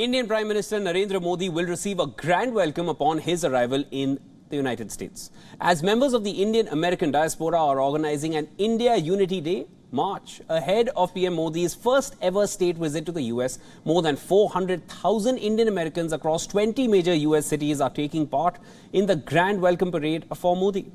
Indian Prime Minister Narendra Modi will receive a grand welcome upon his arrival in the United States. As members of the Indian American diaspora are organizing an India Unity Day march ahead of PM Modi's first ever state visit to the US, more than 400,000 Indian Americans across 20 major US cities are taking part in the grand welcome parade for Modi.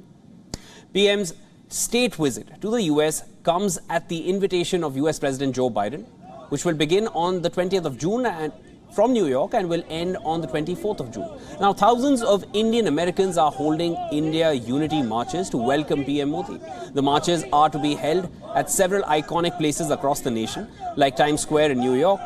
PM's state visit to the US comes at the invitation of US President Joe Biden, which will begin on the 20th of June from New York and will end on the 24th of June. Now, thousands of Indian Americans are holding India Unity marches to welcome PM Modi. The marches are to be held at several iconic places across the nation, like Times Square in New York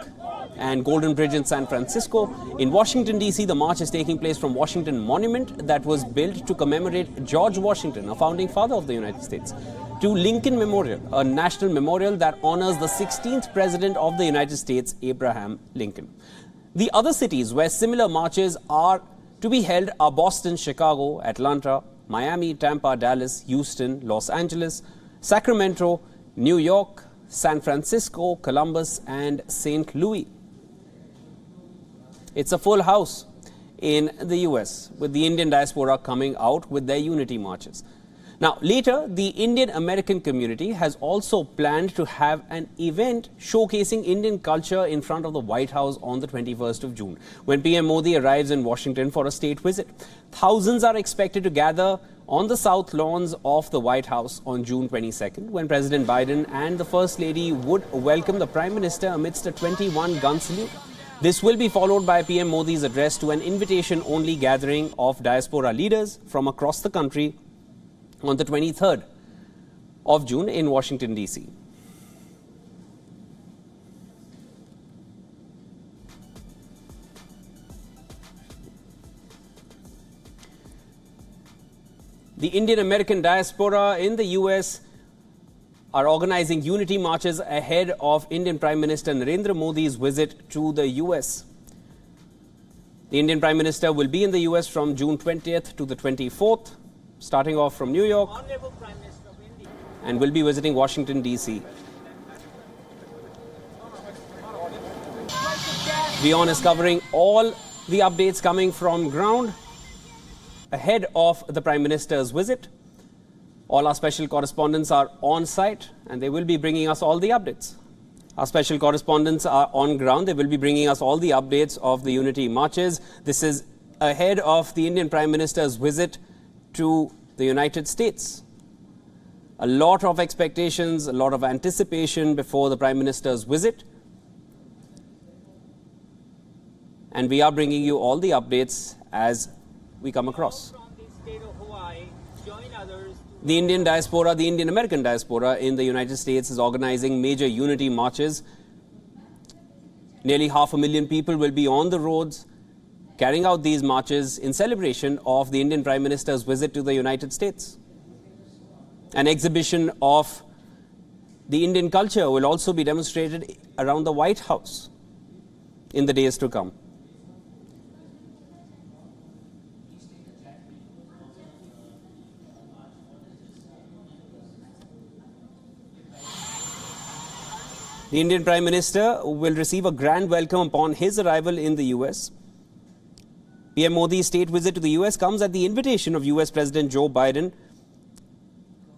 and Golden Bridge in San Francisco. In Washington, D.C., the march is taking place from Washington Monument that was built to commemorate George Washington, a founding father of the United States, to Lincoln Memorial, a national memorial that honors the 16th President of the United States, Abraham Lincoln. The other cities where similar marches are to be held are Boston, Chicago, Atlanta, Miami, Tampa, Dallas, Houston, Los Angeles, Sacramento, New York, San Francisco, Columbus, and St. Louis. It's a full house in the US, with the Indian diaspora coming out with their unity marches. Now, later, the Indian American community has also planned to have an event showcasing Indian culture in front of the White House on the 21st of June, when PM Modi arrives in Washington for a state visit. Thousands are expected to gather on the south lawns of the White House on June 22nd, when President Biden and the First Lady would welcome the Prime Minister amidst a 21-gun salute. This will be followed by PM Modi's address to an invitation-only gathering of diaspora leaders from across the country on the 23rd of June in Washington, D.C. The Indian American diaspora in the US are organizing unity marches ahead of Indian Prime Minister Narendra Modi's visit to the US. The Indian Prime Minister will be in the US from June 20th to the 24th. Starting off from New York, and will be visiting Washington, D.C. WION is covering all the updates coming from ground ahead of the Prime Minister's visit. All our special correspondents are on site, and they will be bringing us all the updates. Our special correspondents are on ground. They will be bringing us all the updates of the unity marches. This is ahead of the Indian Prime Minister's visit to the United States. A lot of expectations, a lot of anticipation before the Prime Minister's visit. And we are bringing you all the updates as we come across. The Indian diaspora, the Indian American diaspora in the United States is organizing major unity marches. Nearly 500,000 people will be on the roads carrying out these marches in celebration of the Indian Prime Minister's visit to the United States. An exhibition of the Indian culture will also be demonstrated around the White House in the days to come. The Indian Prime Minister will receive a grand welcome upon his arrival in the US. PM Modi's state visit to the US comes at the invitation of US President Joe Biden,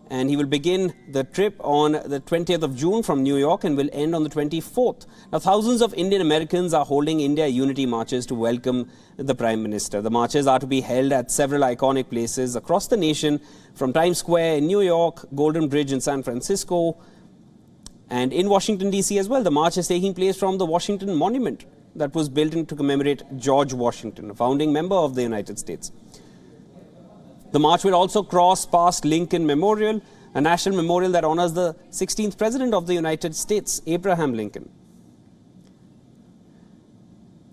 and he will begin the trip on the 20th of June from New York and will end on the 24th. Now, thousands of Indian Americans are holding India Unity marches to welcome the Prime Minister. The marches are to be held at several iconic places across the nation, from Times Square in New York, Golden Bridge in San Francisco, and in Washington, D.C. as well. The march is taking place from the Washington Monument that was built to commemorate George Washington, a founding member of the United States. The march will also cross past Lincoln Memorial, a national memorial that honors the 16th President of the United States, Abraham Lincoln.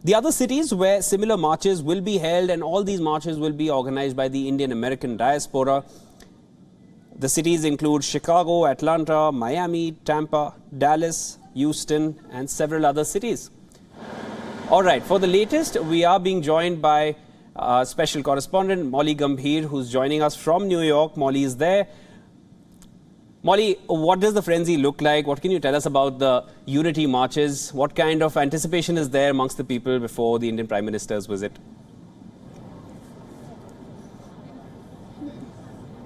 The other cities where similar marches will be held, and all these marches will be organized by the Indian American diaspora. The cities include Chicago, Atlanta, Miami, Tampa, Dallas, Houston, and several other cities. All right, for the latest, we are being joined by special correspondent Molly Gambhir, who's joining us from New York. Molly is there. Molly, what does the frenzy look like? What can you tell us about the unity marches? What kind of anticipation is there amongst the people before the Indian Prime Minister's visit?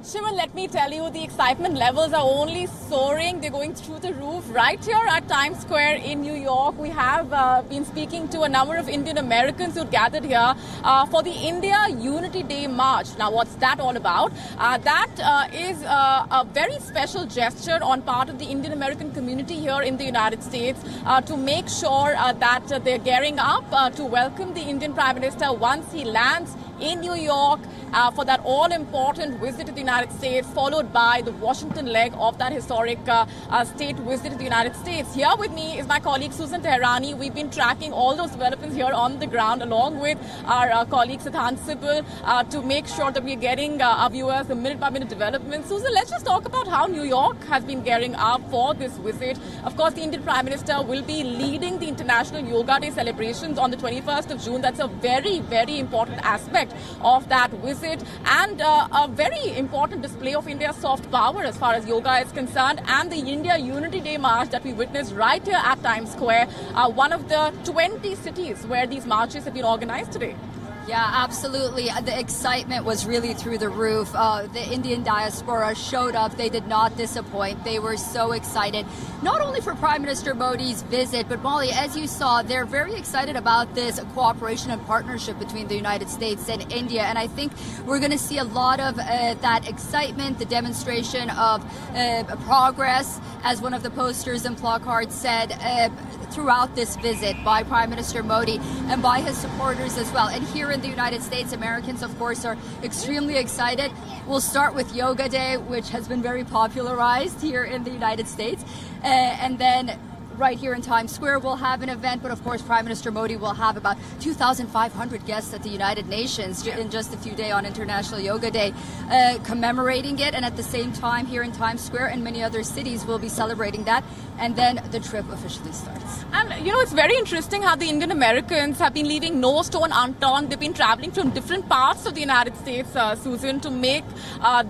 Shivan, let me tell you, the excitement levels are only soaring. They're going through the roof. Right here at Times Square in New York, we have been speaking to a number of Indian Americans who gathered here for the India Unity Day March. Now, what's that all about? That is a very special gesture on part of the Indian American community here in the United States to make sure that they're gearing up to welcome the Indian Prime Minister once he lands in New York for that all-important visit to the United States, followed by the Washington leg of that historic state visit to the United States. Here with me is my colleague Susan Teherani. We've been tracking all those developments here on the ground, along with our colleague Siddhant Sibal, to make sure that we're getting our viewers the minute-by-minute developments. Susan, let's just talk about how New York has been gearing up for this visit. Of course, the Indian Prime Minister will be leading the International Yoga Day celebrations on the 21st of June. That's a very, very important aspect of that visit, and a very important display of India's soft power as far as yoga is concerned. And the India Unity Day March that we witnessed right here at Times Square, one of the 20 cities where these marches have been organized today. Yeah, absolutely. The excitement was really through the roof. The Indian diaspora showed up. They did not disappoint. They were so excited, not only for Prime Minister Modi's visit, but Molly, as you saw, they're very excited about this cooperation and partnership between the United States and India. And I think we're going to see a lot of that excitement, the demonstration of progress, as one of the posters and placards said, throughout this visit by Prime Minister Modi and by his supporters as well. And here in the United States, Americans, of course, are extremely excited. We'll start with Yoga Day, which has been very popularized here in the United States. And then right here in Times Square, we'll have an event, but of course, Prime Minister Modi will have about 2,500 guests at the United Nations in just a few days on International Yoga Day, commemorating it. And at the same time, here in Times Square and many other cities will be celebrating that. And then the trip officially starts. And, you know, it's very interesting how the Indian Americans have been leaving no stone unturned. They've been traveling from different parts of the United States, Susan, to make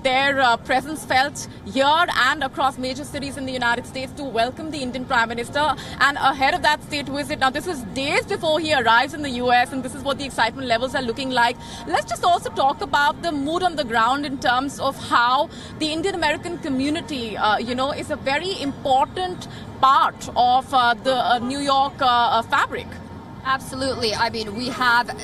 their presence felt here and across major cities in the United States to welcome the Indian Prime Minister. And ahead of that state visit, now this is days before he arrives in the US, and this is what the excitement levels are looking like. Let's just also talk about the mood on the ground in terms of how the Indian American community, is a very important part of the New York fabric. Absolutely. I mean, we have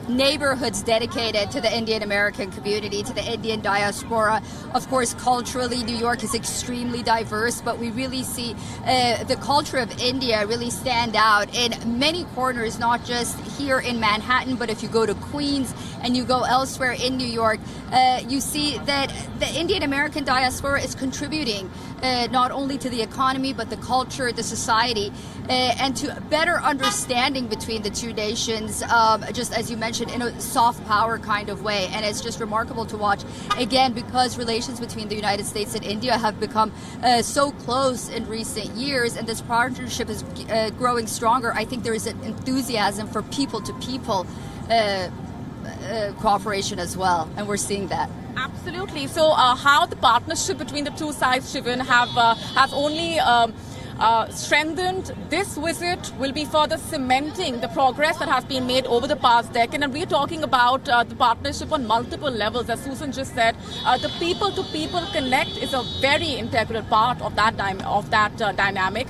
neighborhoods dedicated to the Indian American community, to the Indian diaspora. Of course, culturally, New York is extremely diverse, but we really see the culture of India really stand out in many corners, not just here in Manhattan, but if you go to Queens and you go elsewhere in New York, you see that the Indian American diaspora is contributing not only to the economy, but the culture, the society, and to better understanding between the two nations, just as you mentioned, in a soft power kind of way. And it's just remarkable to watch, again, because relations between the United States and India have become so close in recent years, and this partnership is growing stronger. I think there is an enthusiasm for people-to-people cooperation as well, and we're seeing that. Absolutely. So how the partnership between the two sides, Shivan, has only strengthened. This visit will be further cementing the progress that has been made over the past decade. And we're talking about the partnership on multiple levels. As Susan just said, the people-to-people connect is a very integral part of that dynamic,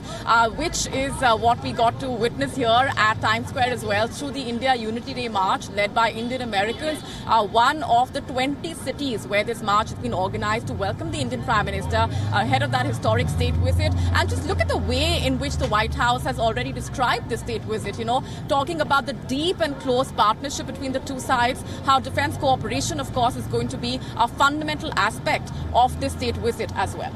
which is what we got to witness here at Times Square as well through the India Unity Day March led by Indian Americans, one of the 20 cities where this march has been organized to welcome the Indian Prime Minister ahead of that historic state visit. And just look at the way in which the White House has already described this state visit, talking about the deep and close partnership between the two sides, how defense cooperation, of course, is going to be a fundamental aspect of this state visit as well.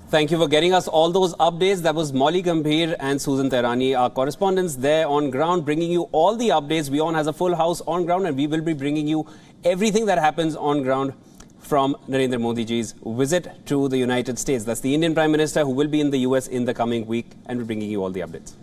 Thank you for getting us all those updates. That was Molly Gambhir and Susan Teherani, our correspondents there on ground, bringing you all the updates. WION has a full house on ground, and we will be bringing you everything that happens on ground from Narendra Modi ji's visit to the United States. That's the Indian Prime Minister who will be in the US in the coming week, and we're bringing you all the updates.